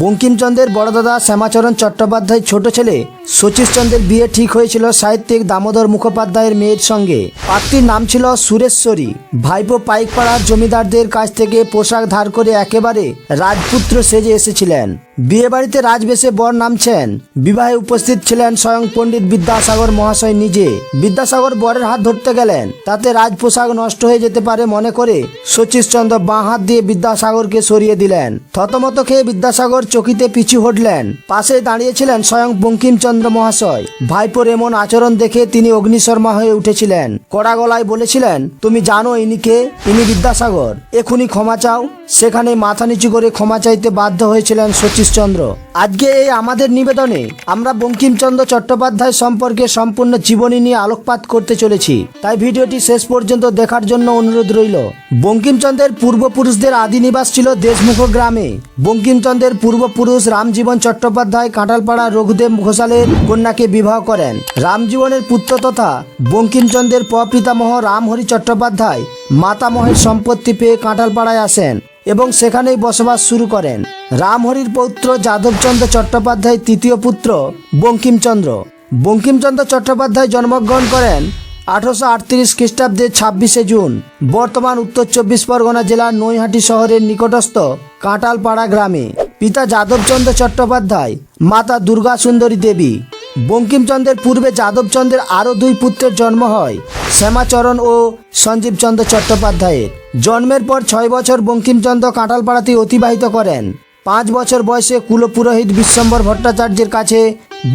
বঙ্কিমচন্দ্রের বড়দাদা শ্যামাচরণ চট্টোপাধ্যায় ছোট ছেলে শচীশচন্দ্রের বিয়ে ঠিক হয়েছিল সাহিত্যিক দামোদর মুখোপাধ্যায়ের মেয়ের সঙ্গে। পাত্রীর নাম ছিল সুরেশ্বরী। ভাইপো পাইকপাড়ার জমিদারদের কাছ থেকে পোশাক ধার করে একেবারে রাজপুত্র সেজে এসেছিলেন। বিয়ে বাড়িতে রাজবেশে বর নামছেন। বিবাহে উপস্থিত ছিলেন স্বয়ং পণ্ডিত বিদ্যাসাগর মহাশয় নিজে। বিদ্যাসাগর বরের হাত ধরতে গেলেন, তাতে রাজপোশাক নষ্ট হয়ে যেতে পারে মনে করে শচীশচন্দ্র বাঁ হাত দিয়ে বিদ্যাসাগরকে সরিয়ে দিলেন। থতমত খেয়ে বিদ্যাসাগর চকিতে পিছু হটলেন। পাশে দাঁড়িয়েছিলেন স্বয়ং বঙ্কিমচন্দ্র মহাশয়। ভাইপোর এমন আচরণ দেখে তিনি অগ্নিশর্মা হয়ে উঠেছিলেন। কড়া গলায় বলেছিলেন, তুমি জানো ইনি কে? ইনি বিদ্যাসাগর, এখুনি ক্ষমা চাও। সেখানে মাথা নিচু করে ক্ষমা চাইতে বাধ্য হয়েছিলেন শচীশচন্দ্র। আজকে এই আমাদের নিবেদনে আমরা বঙ্কিমচন্দ্র চট্টোপাধ্যায় সম্পর্কে সম্পূর্ণ জীবনী নিয়ে আলোকপাত করতে চলেছি, তাই ভিডিওটি শেষ পর্যন্ত দেখার জন্য অনুরোধ রইল। বঙ্কিমচন্দ্রের পূর্বপুরুষদের আদি নিবাস ছিল দেশমুখ গ্রামে। বঙ্কিমচন্দ্রের পূর্বপুরুষ রামজীবন চট্টোপাধ্যায় কাঁঠালপাড়া রঘুদেব ঘোষালের কন্যাকে বিবাহ করেন। রামজীবনের পুত্র তথা বঙ্কিমচন্দ্রের প্রপিতামহ রামহরি চট্টোপাধ্যায় মাতামহের সম্পত্তি পেয়ে কাঁঠালপাড়ায় আসেন এবং সেখানেই বসবাস শুরু করেন। রামহরির পৌত্র যাদবচন্দ্র চট্টোপাধ্যায় তৃতীয় পুত্র বঙ্কিমচন্দ্র। বঙ্কিমচন্দ্র চট্টোপাধ্যায় জন্মগ্রহণ করেন 1838 খ্রিস্টাব্দের 26শে জুন বর্তমান উত্তর 24 পরগনা জেলার নৈহাটি শহরের নিকটস্থ কাঁঠালপাড়া গ্রামে। পিতা যাদবচন্দ্র চট্টোপাধ্যায়, মাতা দুর্গা সুন্দরী দেবী। বঙ্কিমচন্দ্রের পূর্বে যাদবচন্দ্রের আরও দুই পুত্রের জন্ম হয়, শ্যামাচরণ ও সঞ্জীবচন্দ্র চট্টোপাধ্যায়ের। জন্মের পর 6 বছর বঙ্কিমচন্দ্র কাঁঠালপাড়াতে অতিবাহিত করেন। 5 বছর বয়সে কুলপুরোহিত বিশ্বম্বর ভট্টাচার্যের কাছে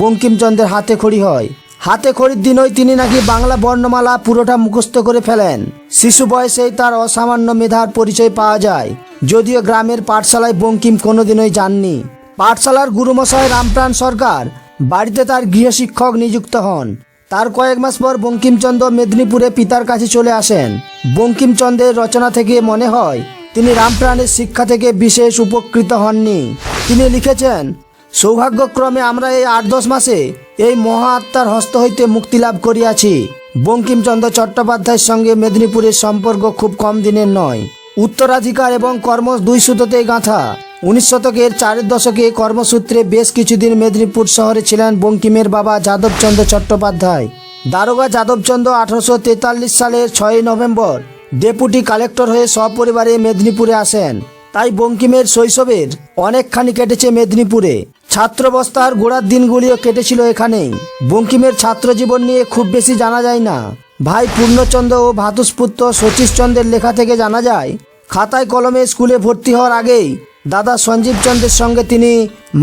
বঙ্কিমচন্দ্রের হাতে খড়ি হয়। হাতে খড়ির দিনই তিনি নাকি বাংলা বর্ণমালা পুরোটা মুখস্থ করে ফেলেন। শিশু বয়সেই তার অসামান্য মেধার পরিচয় পাওয়া যায়, যদিও গ্রামের পাঠশালায় বঙ্কিম কোনোদিনই যাননি। পাঠশালার গুরুমশাই রামপ্রাণ সরকার বাড়িতে তার গৃহশিক্ষক নিযুক্ত হন। তার কয়েক মাস পর বঙ্কিমচন্দ্র মেদিনীপুরে পিতার কাছে চলে আসেন। বঙ্কিমচন্দ্রের রচনা থেকে মনে হয় তিনি রামপ্রাণের শিক্ষা থেকে বিশেষ উপকৃত হননি। তিনি লিখেছেন, সৌভাগ্যক্রমে আমরা এই 8-10 মাসে এই মহা আত্মার হস্ত হইতে মুক্তি লাভ করিয়াছি। বঙ্কিমচন্দ্র চট্টোপাধ্যায়ের সঙ্গে মেদিনীপুরের সম্পর্ক খুব কম দিনের নয়। উত্তরাধিকার এবং কর্ম দুই সুতোতে গাঁথা। 19 শতকের 4 দশকে কর্মসূত্রে বেশ কিছুদিন মেদিনীপুর শহরে ছিলেন বঙ্কিমের বাবা যাদবচন্দ্র চট্টোপাধ্যায়। দারোগা যাদবচন্দ্র 1843 সালের 6 নভেম্বর ডেপুটি কালেক্টর হয়ে সপরিবারে মেদিনীপুরে আসেন। তাই বঙ্কিমের শৈশবের অনেকখানি কেটেছে মেদিনীপুরে। ছাত্রাবস্থার গোড়ার দিনগুলিও কেটেছিল এখানেই। বঙ্কিমের ছাত্র জীবন নিয়ে খুব বেশি জানা যায় না। ভাই পূর্ণচন্দ্র ও ভ্রাতুষ্পুত্র শচীশচন্দ্রের লেখা থেকে জানা যায়, খাতায় কলমে স্কুলে ভর্তি হওয়ার আগেই দাদা সঞ্জীবচন্দ্রের সঙ্গে তিনি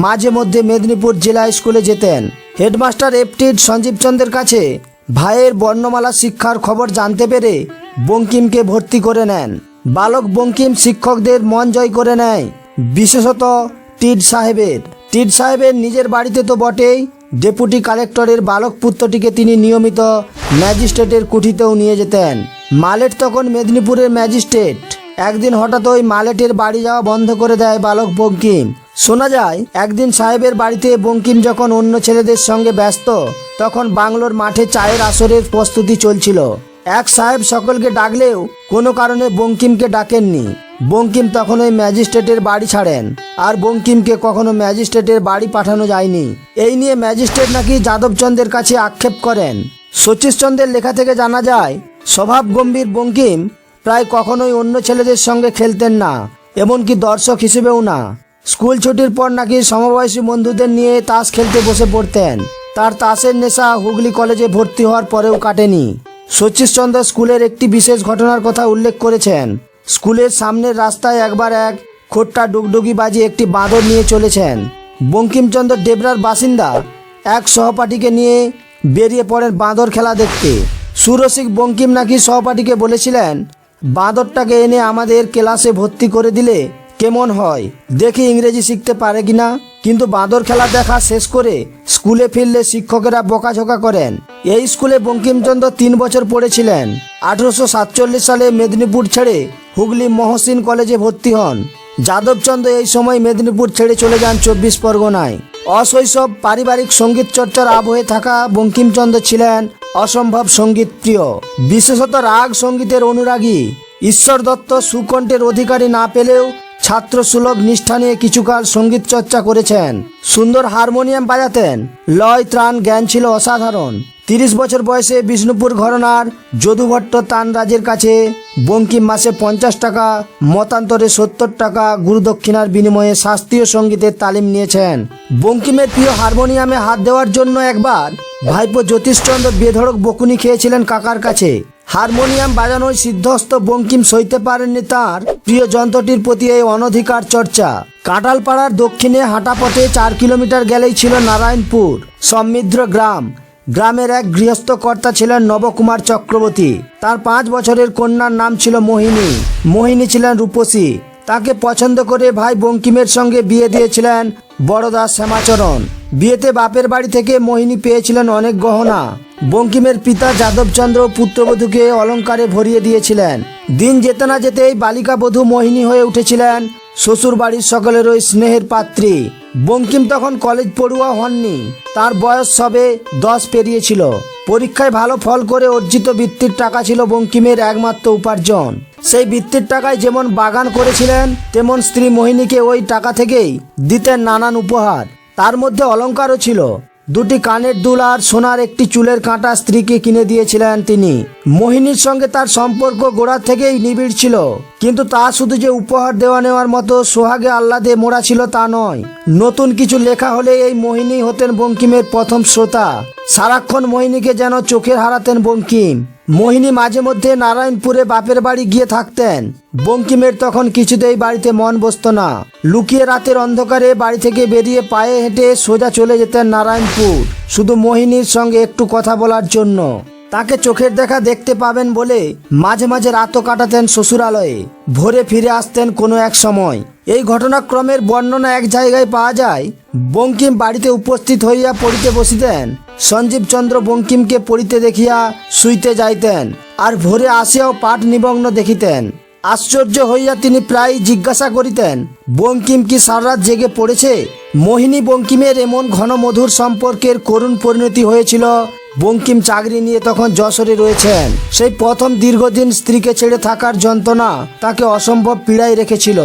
মাঝে মধ্যে মেদিনীপুর জেলা স্কুলে যেতেন। হেডমাস্টার এফটিড সঞ্জীবচন্দ্রের কাছে ভাইয়ের বর্ণমালা শিক্ষার খবর জানতে পেরে বঙ্কিমকে ভর্তি করে নেন। বালক বঙ্কিম শিক্ষকদের মন জয় করে নেয়, বিশেষত টিড সাহেবের নিজের বাড়িতে তো বটেই, ডেপুটি কালেক্টরের বালক পুত্রটিকে তিনি নিয়মিত ম্যাজিস্ট্রেটের কুঠিতেও নিয়ে যেতেন। মালেট তখন মেদিনীপুরের ম্যাজিস্ট্রেট। একদিন হঠাৎ ওই মালেটের বাড়ি যাওয়া বন্ধ করে দেয় বালক বঙ্কিম। শোনা যায় একদিন সাহেবের বাড়িতে বঙ্কিম যখন অন্য ছেলেদের সঙ্গে ব্যস্ত, তখন বাংলোর মাঠে চায়ের আসরের প্রস্তুতি চলছিল। এক সাহেব সকলকে ডাকলেও কোনো কারণে বঙ্কিমকে ডাকেননি। বঙ্কিম তখন ওই ম্যাজিস্ট্রেটের বাড়ি ছাড়েন, আর বঙ্কিমকে কখনো ম্যাজিস্ট্রেটের বাড়ি পাঠানো যায়নি। এই নিয়ে ম্যাজিস্ট্রেট নাকি যাদবচন্দ্রের কাছে আক্ষেপ করেন। শচীশচন্দ্রের লেখা থেকে জানা যায়, স্বভাব গম্ভীর বঙ্কিম প্রায় কখনোই অন্য ছেলেদের সঙ্গে খেলতেন না, এমনকি দর্শক হিসেবেও না। স্কুল ছুটির পর নাকি সমবয়সী বন্ধুদের নিয়ে তাস খেলতে বসে পড়তেন। তার তাসের নেশা হুগলি কলেজে ভর্তি হওয়ার পরেও কাটেনি। শচীশচন্দ্র স্কুলের একটি বিশেষ ঘটনার কথা উল্লেখ করেছেন। স্কুলের সামনের রাস্তায় একবার এক খোট্টা ডুগডুগি বাজিয়ে একটি বাঁদর নিয়ে চলেছেন। বঙ্কিমচন্দ্র ডেবরার বাসিন্দা এক সহপাঠীকে নিয়ে বেরিয়ে পড়েন বাঁদর খেলা দেখতে। সুরসিক বঙ্কিম নাকি সহপাঠীকে বলেছিলেন, বাঁদরটাকে এনে আমাদের ক্লাসে ভর্তি করে দিলে কেমন হয়, দেখি ইংরেজি শিখতে পারে কিনা। কিন্তু বাঁদর খেলা দেখা শেষ করে স্কুলে ফিরলে শিক্ষকেরা বকাঝকা করেন। এই স্কুলে বঙ্কিমচন্দ্র 3 বছর পড়েছিলেন। 1847 সালে মেদিনীপুর ছেড়ে হুগলি মহসিন কলেজে ভর্তি হন। যাদবচন্দ্র এই সময় মেদিনীপুর ছেড়ে চলে যান 24 পরগনায়। অশৈশব পারিবারিক সঙ্গীত চর্চার আবহে থাকা বঙ্কিমচন্দ্র ছিলেন অসম্ভব সঙ্গীত প্রিয়, বিশেষত রাগ সঙ্গীতের অনুরাগী। ঈশ্বর দত্ত সুকণ্ঠের অধিকারী না পেলেও ছাত্র সুলভ নিষ্ঠা নিয়ে কিছুকাল সঙ্গীত চর্চা করেছেন। সুন্দর হারমোনিয়াম বাজাতেন। লয় ত্রাণ জ্ঞান ছিল অসাধারণ। 30 বছর বয়সে বিষ্ণুপুর ঘরানার যদুভট্ট তানরাজের কাছে বঙ্কিম মাসে 50 টাকা, মতান্তরে 70 টাকা গুরুদক্ষিণার বিনিময়ে শাস্ত্রীয় সঙ্গীতের তালিম নিয়েছেন। বঙ্কিমের প্রিয় হারমোনিয়ামে হাত দেওয়ার জন্য একবার ভাইপো জ্যোতিষচন্দ্র বেধড়ক বকুনি খেয়েছিলেন কাকার কাছে। হারমোনিয়াম বাজানোয় সিদ্ধহস্ত বঙ্কিম সইতে পারেননি তার প্রিয় যন্ত্রটির প্রতি এই অনধিকার চর্চা। কাঁঠালপাড়ার দক্ষিণে হাঁটা পথে 4 কিলোমিটার গেলেই ছিল নারায়ণপুর সমৃদ্ধ গ্রাম। গ্রামের এক গৃহস্থ কর্তা ছিলেন নবকুমার চক্রবর্তী। তার 5 বছরের কন্যার নাম ছিল মোহিনী। মোহিনী ছিলেন রূপসী। তাকে পছন্দ করে ভাই বঙ্কিমের সঙ্গে বিয়ে দিয়েছিলেন বড়দা শ্যামাচরণ। বিয়েতে বাপের বাড়ি থেকে মোহিনী পেয়েছিলেন অনেক গহনা। বঙ্কিমের পিতা যাদবচন্দ্র পুত্রবধূকে অলঙ্কারে ভরিয়ে দিয়েছিলেন। দিন যেতে না যেতেই বালিকা বধূ মোহিনী হয়ে উঠেছিলেন শ্বশুর বাড়ির সকলেরই স্নেহের পাত্রী। বঙ্কিম তখন কলেজ পড়ুয়া হননি। তার বয়স সবে 10 পেরিয়েছিল। পরীক্ষায় ভালো ফল করে অর্জিত বৃত্তির টাকা ছিল বঙ্কিমের একমাত্র উপার্জন। সেই বৃত্তির টাকায় যেমন বাগান করেছিলেন, তেমন স্ত্রী মোহিনীকে ওই টাকা থেকেই দিতেন নানান উপহার। তার মধ্যে অলংকারও ছিল। 2টি কানের দুল আর সোনার একটি চুলের কাঁটা স্ত্রীকে কিনে দিয়েছিলেন তিনি। মোহিনীর সঙ্গে তার সম্পর্ক গোড়া থেকেই নিবিড় ছিল, কিন্তু তা শুধু যে উপহার দেওয়া নেওয়ার মতো সোহাগে আহ্লাদে মোড়া ছিল তা নয়। নতুন কিছু লেখা হলে এই মোহিনী হতেন বঙ্কিমের প্রথম শ্রোতা। সারাক্ষণ মোহিনীকে যেন চোখের হারাতেন বঙ্কিম। মোহিনী মাঝে মধ্যে নারায়ণপুরে বাপের বাড়ি গিয়ে থাকতেন। বঙ্কিমের তখন কিছুতেই বাড়িতে মন বসতো না। লুকিয়ে রাতের অন্ধকারে বাড়ি থেকে বেরিয়ে পায়ে হেঁটে সোজা চলে যেতেন নারায়ণপুর, শুধু মোহিনীর সঙ্গে একটু কথা বলার জন্য। তাকে চোখের দেখা দেখতে পাবেন বলে মাঝে মাঝে রাতও কাটাতেন শ্বশুরালয়ে। ভোরে ফিরে আসতেন কোনো এক সময়। এই ঘটনাক্রমের বর্ণনা এক জায়গায় পাওয়া যায়। বঙ্কিম বাড়িতে উপস্থিত হইয়া পড়িতে বসিতেন। সঞ্জীবচন্দ্র বঙ্কিমকে পড়িতে দেখিয়া শুইতে যাইতেন, আর ভোরে আসিয়াও পাঠ নিমগ্ন দেখিতেন। আশ্চর্য হইয়া তিনি প্রায় জিজ্ঞাসা করিতেন, বঙ্কিম কি সারারাত জেগে পড়েছে? মোহিনী বঙ্কিমের এমন ঘন মধুর সম্পর্কের করুণ পরিণতি হয়েছিল। বঙ্কিম চাকরি নিয়ে তখন যশোরে রয়েছেন। সেই প্রথম দীর্ঘদিন স্ত্রীকে ছেড়ে থাকার যন্ত্রণা তাকে অসম্ভব পীড়ায় রেখেছিল।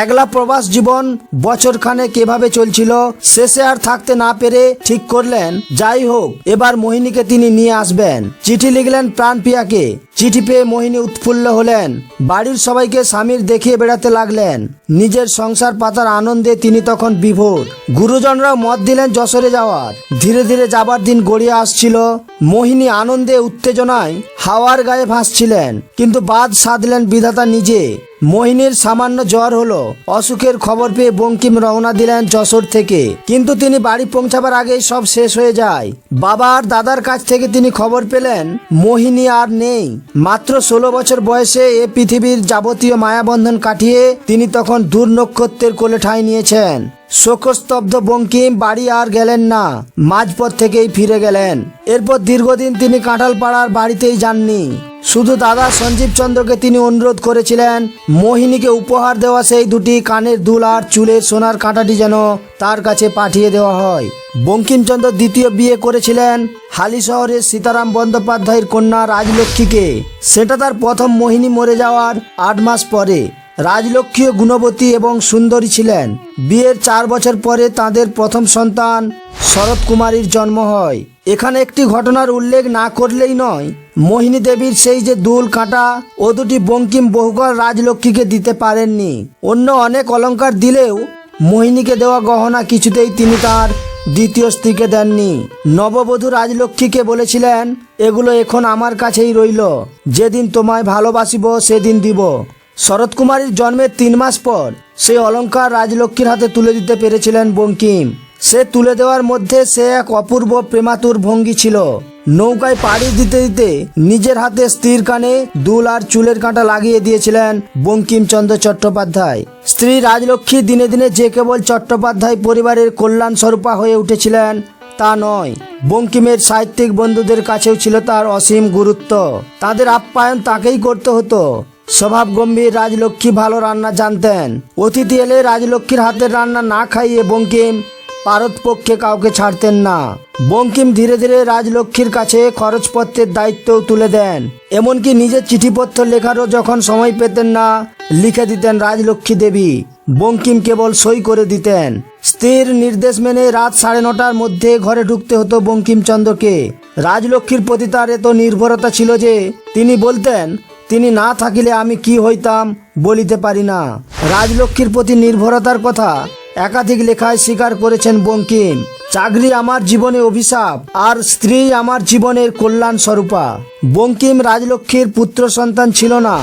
একলা প্রবাস জীবন বছরখানেক এভাবে চলছিল। শেষে আর থাকতে না পেরে ঠিক করলেন, যাই হোক এবার মোহিনীকে তিনি নিয়ে আসবেন। চিঠি লিখলেন প্রাণপ্রিয়াকে। চিঠি পেয়ে মোহিনী উৎফুল্ল হলেন। বাড়ির সবাইকে স্বামীর দেখিয়ে বেড়াতে লাগলেন। নিজের সংসার পাতার আনন্দে তিনি তখন বিভোর। গুরুজনরাও মত দিলেন যশোরে যাওয়ার। ধীরে ধীরে যাবার দিন গড়িয়ে আসছিল। মোহিনী আনন্দে উত্তেজনায় হাওয়ার গায়ে ভাসছিলেন, কিন্তু বাদ সাধলেন বিধাতা নিজে। মোহিনীর সামান্য জ্বর হলো। অসুখের খবর পেয়ে বঙ্কিম রওনা দিলেন যশোর থেকে, কিন্তু তিনি বাড়ি পৌঁছাবার আগেই সব শেষ হয়ে যায়। বাবা আর দাদার কাছ থেকে তিনি খবর পেলেন মোহিনী আর নেই। মাত্র 16 বছর বয়সে এ পৃথিবীর যাবতীয় মায়াবন্ধন কাটিয়ে তিনি তখন দূর নক্ষত্রের কোলে ঠাঁই নিয়েছেন। শোকস্তব্ধ বঙ্কিম বাড়ি আর গেলেন না, মাঝপথ থেকেই ফিরে গেলেন। এরপর দীর্ঘদিন তিনি কাঁঠালপাড়ার বাড়িতেই যাননি। শুধু দাদা সঞ্জীবচন্দ্রকে তিনি অনুরোধ করেছিলেন মোহিনীকে উপহার দেওয়া সেই 2টি কানের দুল আর চুলের সোনার কাঁটাটি যেন তার কাছে পাঠিয়ে দেওয়া হয়। বঙ্কিমচন্দ্র দ্বিতীয় বিয়ে করেছিলেন হালি শহরের সীতারাম বন্দ্যোপাধ্যায়ের কন্যা রাজলক্ষ্মীকে। সেটা তার প্রথম। মোহিনী মরে যাওয়ার 8 মাস পরে। রাজলক্ষ্মী গুণবতী এবং সুন্দরী ছিলেন। বিয়ের 4 বছর পরে তাদের প্রথম সন্তান শরৎ কুমারীর জন্ম হয়। এখানে একটি ঘটনার উল্লেখ না করলেই নয়। মোহিনী দেবীর সেই যে দুল কাঁটা, ও 2টি বঙ্কিম বহুকাল রাজলক্ষ্মীকে দিতে পারেননি। অন্য অনেক অলংকার দিলেও মোহিনীকে দেওয়া গহনা কিছুতেই তিনি তার দ্বিতীয় স্ত্রীকে দেননি। নববধূ রাজলক্ষ্মীকে বলেছিলেন, এগুলো এখন আমার কাছেই রইল, যেদিন তোমায় ভালোবাসিব সেদিন দিব। শরৎ কুমারীর জন্মের 3 মাস পর সেই অলংকার রাজলক্ষ্মীর হাতে তুলে দিতে পেরেছিলেন বঙ্কিম। সে তুলে দেওয়ার মধ্যে সে এক অপূর্ব প্রেমাতুর ভঙ্গি ছিল। নৌকায় পাড়ি দিতে দিতে নিজের হাতে স্ত্রীর কানে দুল আর চুলের কাঁটা লাগিয়ে দিয়েছিলেন বঙ্কিমচন্দ্র চট্টোপাধ্যায়। স্ত্রী রাজলক্ষ্মী দিনে দিনে যে কেবল চট্টোপাধ্যায় পরিবারের কল্যাণ স্বরূপা হয়ে উঠেছিলেন তা নয়, বঙ্কিমের সাহিত্যিক বন্ধুদের কাছেও ছিল তার অসীম গুরুত্ব। তাদের আপ্যায়ন তাকেই করতে হতো। স্বভাব গম্ভীর রাজলক্ষ্মী ভালো রান্না জানতেন। অতিথি এলে রাজলক্ষ্মীর হাতের রান্না না খাইয়ে বঙ্কিম পারতপক্ষে কাউকে ছাড়তেন না। বঙ্কিম ধীরে ধীরে রাজলক্ষ্মীর কাছে খরচপত্রের দায়িত্বও তুলে দেন। এমনকি নিজের চিঠিপত্র লেখারও যখন সময় পেতেন না, লিখে দিতেন রাজলক্ষ্মী দেবী। বঙ্কিম কেবল সই করে দিতেন। স্ত্রীর নির্দেশ মেনে রাত 9:30টার মধ্যে ঘরে ঢুকতে হতো বঙ্কিমচন্দ্রকে। রাজলক্ষ্মীর প্রতি তার এত নির্ভরতা ছিল যে তিনি বলতেন, তিনি না থাকিলে আমি কি হইতাম বলিতে পারি না। রাজলক্ষ্মীর প্রতি নির্ভরতার কথা একাধিক লেখায় স্বীকার করেছেন বঙ্কিম। চাকরি আমার জীবনে অভিশাপ, আর স্ত্রী আমার জীবনের কল্যাণ স্বরূপা। বঙ্কিম রাজলক্ষ্মীর পুত্র সন্তান ছিল না।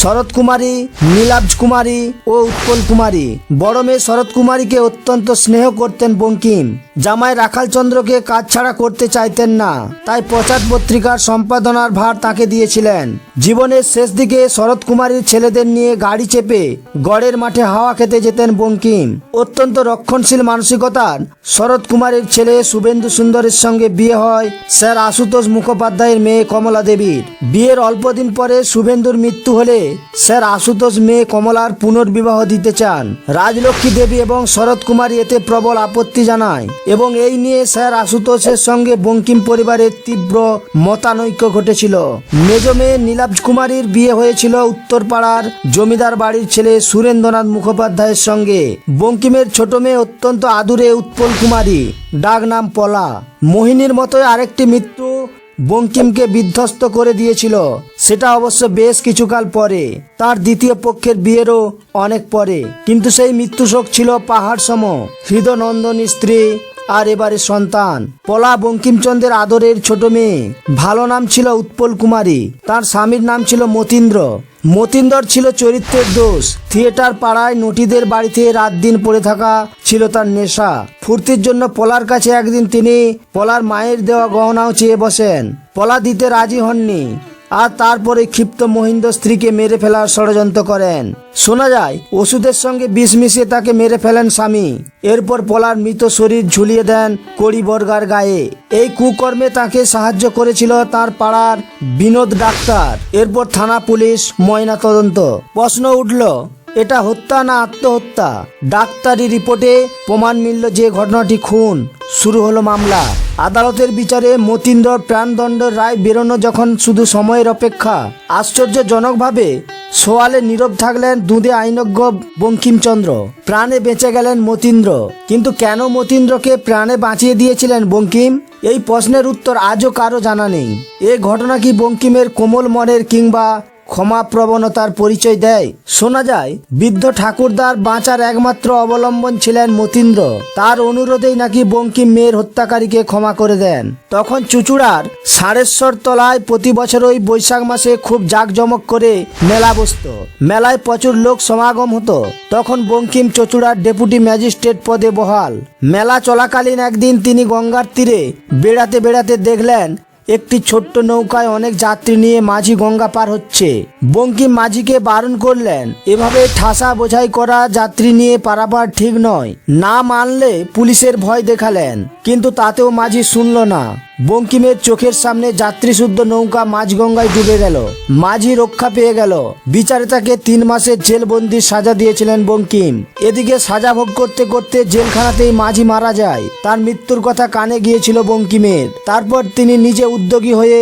শরৎ কুমারী, নীলাব্জ কুমারী ও উৎপল কুমারী। বড় মেয়ে শরৎ কুমারীকে অত্যন্ত স্নেহ করতেন বঙ্কিম। জামাই রাখালচন্দ্রকে কাজ ছাড়া করতে চাইতেন না, তাই প্রচার পত্রিকার সম্পাদনার ভার তাকে দিয়েছিলেন। জীবনের শেষ দিকে শরৎ কুমারীর ছেলেদের নিয়ে গাড়ি চেপে গড়ের মাঠে হাওয়া খেতে যেতেন বঙ্কিম। অত্যন্ত রক্ষণশীল মানসিকতার শরৎ কুমারের ছেলে শুভেন্দু সুন্দরের সঙ্গে বিয়ে হয় স্যার আশুতোষ মুখোপাধ্যায়ের মেয়ে কমলা দেবীর। বিয়ের অল্প দিন পরে শুভেন্দুর মৃত্যু হলে স্যার আশুতোষ মেয়ে কমলার পুনর্বিবাহ দিতে চান। রাজলক্ষ্মী দেবী এবং শরৎ কুমারী এতে প্রবল আপত্তি জানায় এবং এই নিয়ে স্যার আশুতোষের সঙ্গে বঙ্কিম পরিবারের তীব্র মতানৈক্য ঘটেছিল। মেজ মেয়ে নীলাব্জ কুমারীর বিয়ে হয়েছিল উত্তরপাড়ার জমিদার বাড়ির ছেলে সুরেন্দ্রনাথ মুখোপাধ্যায়ের সঙ্গে। বঙ্কিমের ছোট মেয়ে অত্যন্ত আদুরে উৎপল কুমারী, ডাক নাম পলা। মোহিনীর মতোই আরেকটি মৃত্যু বঙ্কিমকে বিধ্বস্ত করে দিয়েছিল। সেটা অবশ্য বেশ কিছুকাল পরে, তার দ্বিতীয় পক্ষের বিয়েরও অনেক পরে। কিন্তু সেই মৃত্যুশোক ছিল পাহাড় সম। হৃদনন্দনী স্ত্রী আর এবারে সন্তান। পলা বঙ্কিমচন্দ্রের আদরের ছোট মেয়ে। ভালো নাম ছিল উৎপল কুমারী। তার স্বামীর নাম ছিল মতীন্দ্র। মতীন্দ্র ছিল চরিত্রের দোষ। থিয়েটার পাড়ায় নটিদের বাড়িতে রাত দিন পড়ে থাকা ছিল তার নেশা। ফুর্তির জন্য পলার কাছে একদিন তিনি পলার মায়ের দেওয়া গহনাও চেয়ে বসেন। পলা দিতে রাজি হননি, আর তারপরে ক্ষিপ্ত মহিন্দ্র স্ত্রীকে মেরে ফেলার ষড়যন্ত্র করেন। শোনা যায় ওষুধের সঙ্গে বিষ মিশিয়ে তাকে মেরে ফেলেন স্বামী। এরপর পলার মৃত শরীর ঝুলিয়ে দেন কড়িবর্গার গায়ে। এই কুকর্মে তাকে সাহায্য করেছিল তার পাড়ার বিনোদ ডাক্তার। এরপর থানা পুলিশ ময়না তদন্ত। প্রশ্ন উঠল, এটা হত্যা না আত্মহত্যা? ডাক্তারি রিপোর্টে প্রমাণ মিলল যে ঘটনাটি খুন। শুরু হলো মামলা। আদালতের বিচারে মতীন্দ্রর প্রাণদণ্ডের রায় বেরোনো যখন শুধু সময়ের অপেক্ষা। আশ্চর্যজনকভাবে সোয়ালে নীরব থাকলেন দুঁদে আইনজ্ঞ বঙ্কিমচন্দ্র। প্রাণে বেঁচে গেলেন মতীন্দ্র। কিন্তু কেন মতীন্দ্রকে প্রাণে বাঁচিয়ে দিয়েছিলেন বঙ্কিম? এই প্রশ্নের উত্তর আজও কারো জানা নেই। এ ঘটনা কি বঙ্কিমের কোমল মনের কিংবা ক্ষমা প্রবণতার পরিচয় দেয়? শোনা যায় বৃদ্ধ ঠাকুরদার বাঁচার একমাত্র অবলম্বন ছিলেন মতীন্দ্র। তার অনুরোধেই নাকি বঙ্কিম মেয়ের হত্যাকারীকে ক্ষমা করে দেন। তখন চুচুড়ার সাড়েশ্বর তলায় প্রতি বছর ওই বৈশাখ মাসে খুব জাঁকজমক করে মেলা বসত। মেলায় প্রচুর লোক সমাগম হতো। তখন বঙ্কিম চুচুড়ার ডেপুটি ম্যাজিস্ট্রেট পদে বহাল। মেলা চলাকালীন একদিন তিনি গঙ্গার তীরে বেড়াতে বেড়াতে দেখলেন একটি ছোট্ট নৌকায় অনেক যাত্রী নিয়ে মাঝি গঙ্গা পার হচ্ছে। বঙ্কিম মাঝিকে বারণ করলেন, এভাবে ঠাসা বোঝাই করা যাত্রী নিয়ে পারাপার ঠিক নয়। না মানলে পুলিশের ভয় দেখালেন, কিন্তু তাতেও মাঝি শুনল না। বঙ্কিমের চোখের সামনে যাত্রী শুদ্ধ নৌকা মাঝগঙ্গায় ডুবে গেল। মাঝি রক্ষা পেয়ে গেল। বিচারে তাকে 3 মাসের জেলবন্দির সাজা দিয়েছিলেন বঙ্কিম। এদিকে সাজা ভোগ করতে করতে জেলখানাতেই মাঝি মারা যায়। তার মৃত্যুর কথা কানে গিয়েছিল বঙ্কিমের। তারপর তিনি নিজে উদ্যোগী হয়ে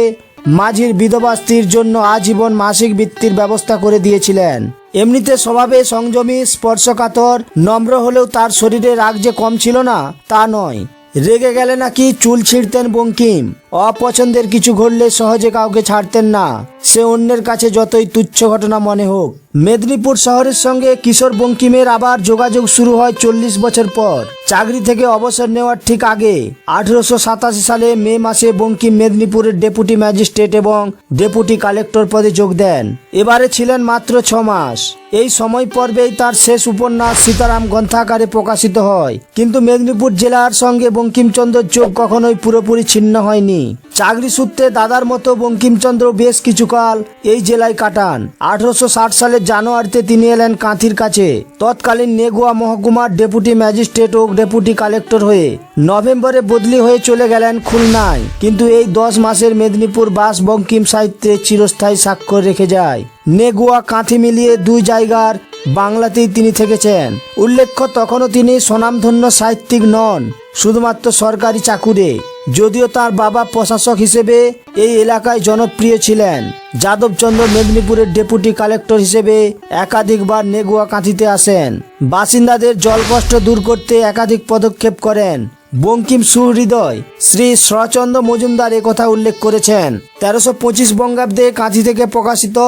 মাঝির বিধবা স্ত্রীর জন্য আজীবন মাসিক বৃত্তির ব্যবস্থা করে দিয়েছিলেন। এমনিতে স্বভাবে সংযমী, স্পর্শকাতর, নম্র হলেও তার শরীরে রাগ যে কম ছিল না তা নয়। রেগে গেলে নাকি চুল ছিঁড়তেন বঙ্কিম। অপছন্দের কিছু ঘটলে সহজে কাউকে ছাড়তেন না, সে অন্যের কাছে যতই তুচ্ছ ঘটনা মনে হোক। মেদিনীপুর শহরের সঙ্গে কিশোর বঙ্কিমের আবার যোগাযোগ শুরু হয় 40 বছর পর। চাকরি থেকে অবসর নেওয়ার ঠিক আগে 1887 সালে মে মাসে বঙ্কিম মেদিনীপুরের ডেপুটি ম্যাজিস্ট্রেট এবং ডেপুটি কালেক্টর পদে যোগ দেন। এবারে ছিলেন মাত্র 6 মাস। এই সময় পর্বেই তার শেষ উপন্যাস সীতারাম গ্রন্থাকারে প্রকাশিত হয়। কিন্তু মেদিনীপুর জেলার সঙ্গে বঙ্কিমচন্দ্রের যোগ কখনোই পুরোপুরি ছিন্ন হয়নি। চাকরি সূত্রে দাদার মতো বঙ্কিমচন্দ্র বেশ কিছুকাল এই জেলায় কাটান। 1860 সালের জানুয়ারিতে তিনি এলেন কাঁথির কাছে তৎকালীন নেগুয়া মহকুমার ডেপুটি ম্যাজিস্ট্রেট ও ডেপুটি কালেক্টর হয়ে। নভেম্বরে বদলি হয়ে চলে গেলেন খুলনায়। কিন্তু এই 10 মাসের মেদিনীপুর বাস বঙ্কিম সাহিত্যে চিরস্থায়ী স্বাক্ষর রেখে যায়। নেগুয়া কাঁথি মিলিয়ে 2 জায়গার বাংলাতেই তিনি থেকেছেন। উল্লেখ্য, তখনও তিনি স্বনামধন্য সাহিত্যিক নন। শুধুমাত্র সরকারি চাকুরে। যদিও তার বাবা প্রশাসক হিসেবে এই এলাকায় জনপ্রিয় ছিলেন, যাদবচন্দ্র মেদিনীপুরের ডেপুটি কালেক্টর হিসেবে একাধিকবার নেগুয়া কাঁথিতে আসেন। বাসিন্দাদের জলকষ্ট দূর করতে একাধিক পদক্ষেপ করেন। বঙ্কিম সুহৃদয় শ্রী শরৎচন্দ্র মজুমদার কথা উল্লেখ করেছেন। 1325 বঙ্গাব্দে কাঁথি থেকে প্রকাশিত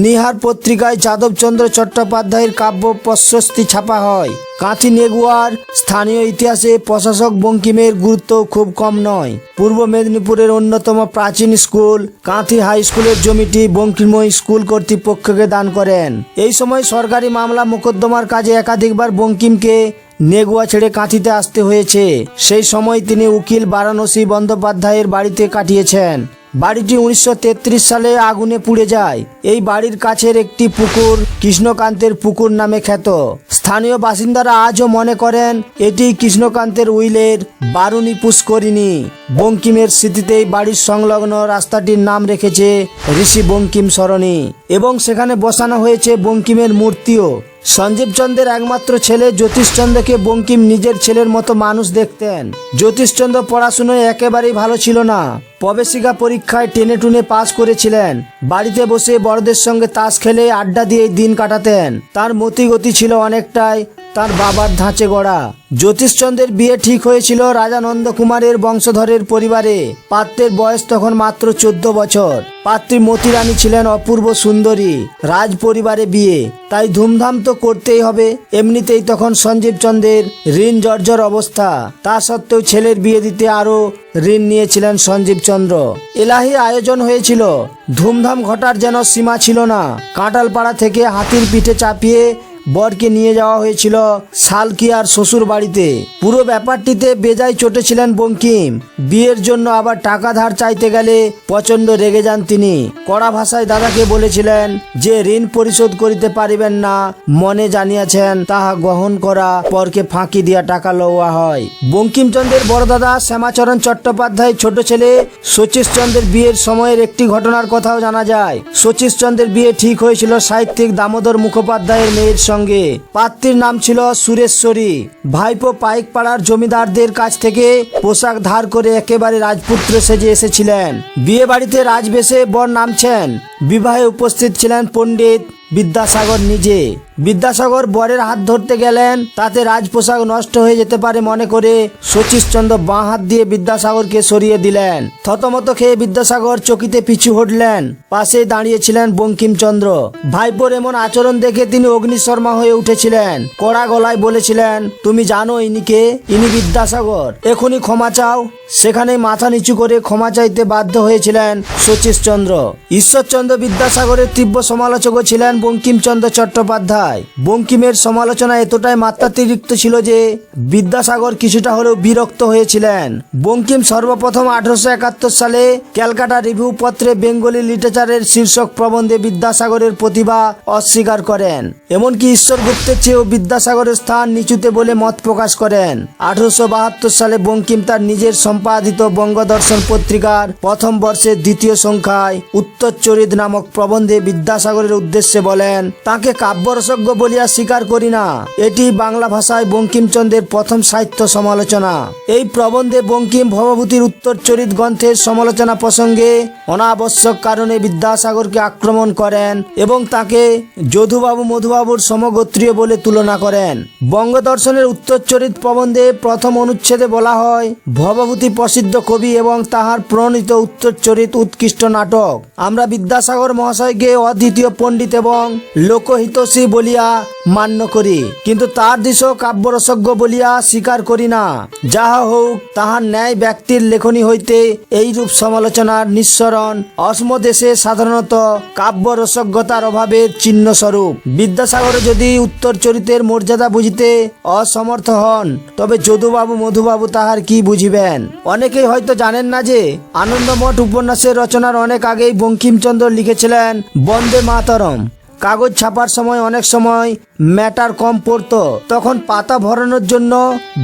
নিহার পত্রিকায় যাদবচন্দ্র চট্টোপাধ্যায়ের কাব্য প্রশস্তি ছাপা হয়। কাঁথি নেগুয়ার স্থানীয় ইতিহাসে প্রশাসক বঙ্কিমের গুরুত্ব খুব কম নয়। পূর্ব মেদিনীপুরের অন্যতম প্রাচীন স্কুল কাঁথি হাই স্কুলের জমিটি বঙ্কিম স্কুল কর্তৃপক্ষকে দান করেন। এই সময় সরকারি মামলা মোকদ্দমার কাজে একাধিকবার বঙ্কিমকে নেগুয়া ছেড়ে কাঁথিতে আসতে হয়েছে। সেই সময় তিনি উকিল বারাণসী বন্দ্যোপাধ্যায়ের বাড়িতে কাটিয়েছেন। বাড়িটি 1933 সালে আগুনে পুড়ে যায়। এই বাড়ির কাছের একটি পুকুর কৃষ্ণকান্তের পুকুর নামে খ্যাত। স্থানীয় বাসিন্দারা আজও মনে করেন এটি কৃষ্ণকান্তের উইলের বারুণী পুষ্করিণী। বঙ্কিমের স্মৃতিতেই বাড়ির সংলগ্ন রাস্তাটির নাম রেখেছে ঋষি বঙ্কিম সরণি এবং সেখানে বসানো হয়েছে বঙ্কিমের মূর্তিও। সঞ্জীবচন্দ্রের একমাত্র ছেলে জ্যোতিষচন্দ্রকে বঙ্কিম নিজের ছেলের মতো মানুষ দেখতেন। জ্যোতিষচন্দ্র পড়াশুনোয় একেবারেই ভালো ছিল না। প্রবেশিকা পরীক্ষায় টেনে টুনে পাস করেছিলেন। বাড়িতে বসে বড়দের সঙ্গে তাস খেলে আড্ডা দিয়ে দিন কাটাতেন। তার মতিগতি ছিল অনেকটাই তার বাবার ধাঁচে গড়া। জ্যোতিষচন্দ্রের বিয়ে ঠিক হয়েছিল রাজা নন্দকুমারের বংশধরের পরিবারে। পাত্রের বয়স তখন মাত্র 14 বছর। পাত্রী মতিরানী ছিলেন অপূর্ব সুন্দরী। রাজ পরিবারে বিয়ে, তাই ধুমধাম তো করতেই হবে। এমনিতেই তখন সঞ্জীবচন্দ্রের ঋণ জর্জর অবস্থা। তা সত্ত্বেও ছেলের বিয়ে দিতে আরো ঋণ নিয়েছিলেন সঞ্জীবচন্দ্র। এলাহি আয়োজন হয়েছিল। ধুমধাম ঘটার যেন সীমা ছিল না। কাঁঠালপাড়া থেকে হাতির পিঠে চাপিয়ে বরকে নিয়ে যাওয়া হয়েছিল সালকিয়ার শ্বশুর বাড়িতে। পুরো ব্যাপারটিতে বেজায় চটেছিলেন বঙ্কিম। বিয়ের জন্য আবার টাকা ধার চাইতে গেলে প্রচন্ড রেগে যান তিনি। কড়া ভাষায় দাদাকে বলেছিলেন যে ঋণ পরিশোধ করিতে পারিবেন না, মনে জানিয়াছেন তাহা গ্রহণ করা, পরকে ফাঁকি দিয়া টাকা লওয়া হয়। বঙ্কিমচন্দ্রের বড় দাদা শ্যামাচরণ চট্টোপাধ্যায় ছোট ছেলে শচীশচন্দ্রের বিয়ের সময়ের একটি ঘটনার কথাও জানা যায়। শচীশচন্দ্রের বিয়ে ঠিক হয়েছিল সাহিত্যিক দামোদর মুখোপাধ্যায়ের মেয়ের সঙ্গে। পাত্রীর নাম ছিল সুরেশ্বরী। ভাইপো পাইকপাড়ার জমিদারদের কাছ থেকে পোশাক ধার করে একেবারে রাজপুত্র সেজে এসেছিলেন। বিয়ে বাড়িতে রাজবেশে বর নামছেন। বিবাহে উপস্থিত ছিলেন পণ্ডিত বিদ্যাসাগর নিজে। বিদ্যাসাগর বরের হাত ধরতে গেলেন, তাতে রাজপোশাক নষ্ট হয়ে যেতে পারে মনে করে শচীশচন্দ্র বাঁ হাত দিয়ে বিদ্যাসাগরকে সরিয়ে দিলেন। থতমত খেয়ে বিদ্যাসাগর চকিতে পিছু হটলেন। পাশে দাঁড়িয়েছিলেন বঙ্কিমচন্দ্র। ভাইপোর এমন আচরণ দেখে তিনি অগ্নিশর্মা হয়ে উঠেছিলেন। কড়া গলায় বলেছিলেন, তুমি জানো ইনিকে? ইনি বিদ্যাসাগর, এখনই ক্ষমা চাও। সেখানে মাথা নিচু করে ক্ষমা চাইতে বাধ্য হয়েছিলেন শচীশচন্দ্র। ঈশ্বরচন্দ্র বিদ্যাসাগরের তীব্র সমালোচকও ছিলেন বঙ্কিমচন্দ্র চট্টোপাধ্যায়। বঙ্কিমের সমালোচনা এতটাই মাত্রাতিরিক্ত ছিল যে বিদ্যাসাগর কিছুটা হলেও বিরক্ত হয়েছিলেন। বঙ্কিম সর্বপ্রথম 1871 সালে ক্যালকাটা রিভিউ পত্রে বেঙ্গলি লিটারেচারের শীর্ষক প্রবন্ধে বিদ্যাসাগরের প্রতিভা অস্বীকার করেন। এমনকি ঈশ্বরগুপ্তের চেয়েও বিদ্যাসাগরের স্থান নিচুতে বলে মত প্রকাশ করেন। 1872 সালে বঙ্কিম তার নিজের সম্পাদিত বঙ্গদর্শন পত্রিকার প্রথম বর্ষের 2য় সংখ্যায় উত্তরচরিত নামক প্রবন্ধে বিদ্যাসাগরের উদ্দেশ্যে বলেন, তাকে কাব্যরসজ্ঞ বলিয়া স্বীকার করি না। এটি বাংলা ভাষায় বঙ্কিমচন্দ্রের প্রথম সাহিত্য সমালোচনা। এই প্রবন্ধে বঙ্কিম ভবভূতির উত্তরচরিত গ্রন্থের সমালোচনা প্রসঙ্গে অনাবশ্যক কারণে বিদ্যাসাগরকে আক্রমণ করেন এবং তাকে যদুবাবু মধুবাবুর সমগোত্রীয় বলে তুলনা করেন। বঙ্গদর্শনের উত্তরচরিত প্রবন্ধে প্রথম অনুচ্ছেদে বলা হয়, ভবভূতি প্রসিদ্ধ কবি এবং তাহার প্রণীত উত্তরচরিত উৎকৃষ্ট নাটক। আমরা বিদ্যাসাগর মহাশয়কে অদ্বিতীয় পণ্ডিত এবং লোকহিতৈষী বলিয়া মান্য করি, কিন্তু তার দৃশ্য কাব্যরসজ্ঞ বলিয়া স্বীকার করি না। যাহা হোক, তাহার ন্যায় ব্যক্তির লেখনী হইতে এইরূপ সমালোচনার নিঃসরণ অসমদেশে সাধারণত কাব্যরসজ্ঞতার অভাবের চিহ্ন স্বরূপ। বিদ্যাসাগর যদি উত্তরচরিতের মর্যাদা বুঝিতে অসমর্থ হন, তবে যদুবাবু মধুবাবু তাহার কি বুঝিবেন? অনেকেই হয়তো জানেন না যে আনন্দমঠ উপন্যাসের রচনার অনেক আগেই বঙ্কিমচন্দ্র লিখেছিলেন বন্দে মাতরম। কাগজ ছাপার সময় অনেক সময় ম্যাটার কম পড়তো, তখন পাতা ভরানোর জন্য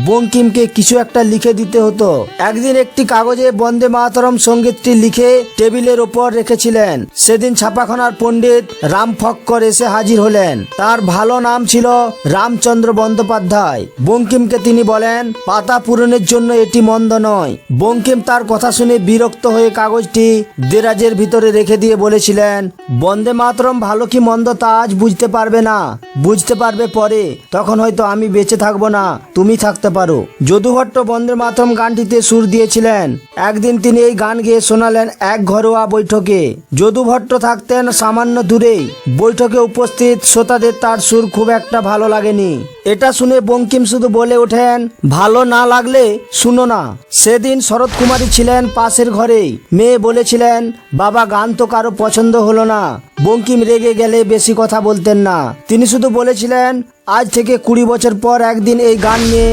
বঙ্কিমকে কিছু একটা লিখে দিতে হতো। একদিন একটি কাগজে বন্দে মাতরম সঙ্গীতটি লিখে টেবিলের ওপর রেখেছিলেন। সেদিন ছাপাখানার পণ্ডিত রাম ফক্কর এসে হাজির হলেন। তার ভালো নাম ছিল রামচন্দ্র বন্দ্যোপাধ্যায়। বঙ্কিমকে তিনি বলেন, পাতা পূরণের জন্য এটি মন্দ নয়। বঙ্কিম তার কথা শুনে বিরক্ত হয়ে কাগজটি দেরাজের ভিতরে রেখে দিয়ে বলেছিলেন, বন্দে মাতরম ভালো কি মন্দ তা আজ বুঝতে পারবে না, বুঝতে পারবে পরে, তখন হয়তো আমি বেঁচে থাকবো না, তুমি থাকতে পারো। যদু ভট্ট বন্দে মাতরম গানটিতে সুর দিয়েছিলেন। একদিন তিনি এই গান গেয়ে শোনালেন এক ঘরোয়া বৈঠকে। যদু ভট্ট থাকতেন সামান্য দূরেই। বৈঠকে উপস্থিত শ্রোতাদের তার সুর খুব একটা ভালো লাগেনি। এটা শুনে বঙ্কিম শুধু বলে ওঠেন, ভালো না লাগলে শুনো না। সেদিন শরৎ কুমারী ছিলেন পাশের ঘরেই। মেয়ে বলেছিলেন, বাবা গান তো কারো পছন্দ হলো না। বঙ্কিম রেগে গেলে বেশি কথা বলতেন না। তিনি শুধু বলেছিলেন, আজ থেকে 20 বছর পর একদিন এই গান নিয়ে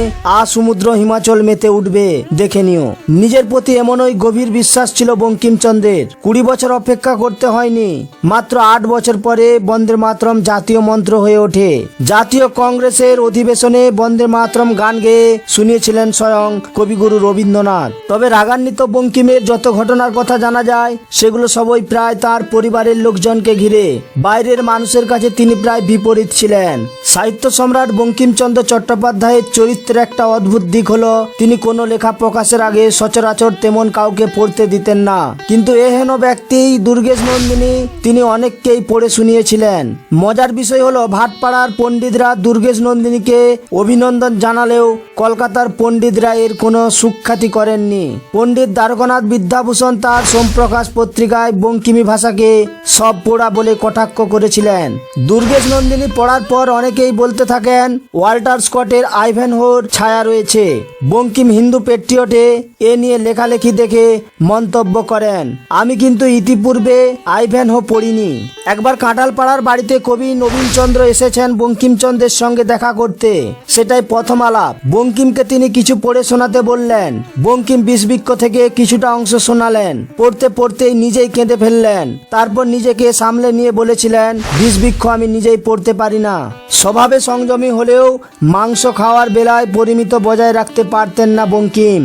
সমুদ্র হিমাচল মেতে উঠবে, দেখে নিও। নিজের প্রতি এমনই গভীর বিশ্বাস ছিল বঙ্কিমচন্দ্রের। 20 বছর অপেক্ষা করতে হয়নি, মাত্র 8 বছর পরে বন্দে মাতরম জাতীয় মন্ত্র হয়ে ওঠে। জাতীয় কংগ্রেসের অধিবেশনে বন্দে মাতরম গান গেয়ে শুনিয়েছিলেন স্বয়ং কবিগুরু রবীন্দ্রনাথ। তবে রাগান্বিত বঙ্কিমের যত ঘটনার কথা জানা যায়, সেগুলো সবই প্রায় তার পরিবারের লোকজনকে ঘিরে। বাইরের মানুষের কাছে তিনি প্রায় বিপরীত ছিলেন। সাহিত্য সম্রাট বঙ্কিমচন্দ্র চট্টোপাধ্যায়ের চরিত্রের একটা অদ্ভুত দিক হলো, তিনি কোনো লেখা প্রকাশের আগে সচরাচর তেমন কাউকে পড়তে দিতেন না। কিন্তু এহেন ব্যক্তি দুর্গেশ নন্দিনী তিনি অনেককেই পড়ে শুনিয়েছিলেন। মজার বিষয় হলো, ভাটপাড়ার পণ্ডিতরা দুর্গেশ নন্দিনীকে অভিনন্দন জানালেও কলকাতার পণ্ডিতরা এর কোনো সুখ্যাতি করেননি। পণ্ডিত দ্বারকানাথ বিদ্যাভূষণ তার সোমপ্রকাশ পত্রিকায় বঙ্কিমী ভাষাকে সব পোড়া বলে কটাক্ষ করেছিলেন। দুর্গেশ নন্দিনী পড়ার পর অনেকেই বলতে থাকেন, ওয়াল্টার স্কটের আইভ্যানহোর ছায়া রয়েছে। বঙ্কিম হিন্দু পেট্রিয়টে এ নিয়ে লেখালেখি দেখে মন্তব্য করেন, আমি কিন্তু ইতিপূর্বে আইভ্যানহো পড়িনি। একবার কাঁঠালপাড়ার বাড়িতে কবি নবীনচন্দ্র এসেছেন বঙ্কিমচন্দ্রের সঙ্গে দেখা করতে। সেটাই প্রথম আলাপ। বঙ্কিমকে তিনি কিছু পড়ে শোনাতে বললেন। বঙ্কিম বিষবৃক্ষ থেকে কিছুটা অংশ শোনালেন। পড়তে পড়তেই নিজেই কেঁদে ফেললেন। তারপর নিজেকে সামলে নিয়ে বলেছিলেন, বিষবৃক্ষ আমি নিজেই পড়তে পারি না। স্বভাবে সংযমী হলেও মাংস খাওয়ার বেলায় পরিমিত বজায় রাখতে পারতেন না বঙ্কিম।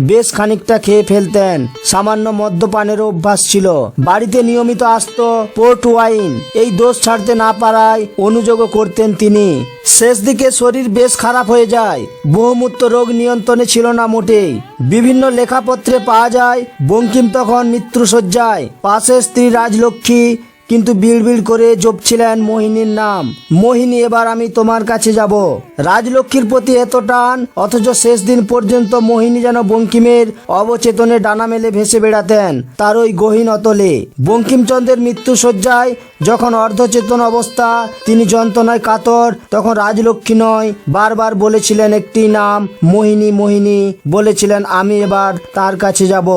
বেশ খানিকটা খেয়ে ফেলতেন। সামান্য মদ্যপানেরও অভ্যাস ছিল। বাড়িতে নিয়মিত আসতো পোর্ট ওয়াইন। এই দোষ ছাড়তে না পারায় অনুযোগও করতেন তিনি। শেষ দিকে শরীর বেশ খারাপ হয়ে যায়। বহুমূত্র রোগ নিয়ন্ত্রণে ছিল না মোটেই। বিভিন্ন লেখাপত্রে পাওয়া যায় বঙ্কিম তখন মৃত্যুশয্যায়। পাশে স্ত্রী রাজলক্ষ্মী কিন্তু বিড়বিড় করে জপছিলেন মোহিনীর নাম। মোহিনী, এবার আমি তোমার কাছে যাব। রাজলক্ষ্মীর প্রতি এত টান, অথচ শেষ দিন পর্যন্ত মোহিনী যেন বঙ্কিমের অবচেতনে ডানা মেলে ভেসে বেড়াতেন তার ওই গহীন অতলে। বঙ্কিমচন্দ্রের মৃত্যুশয্যায় যখন অর্ধচেতন অবস্থা, তিনি যন্ত্রণায় কাতর, তখন রাজলক্ষ্মী নয়, বারবার বলেছিলেন একটি নাম, মোহিনী মোহিনী। বলেছিলেন, আমি এবার তার কাছে যাব।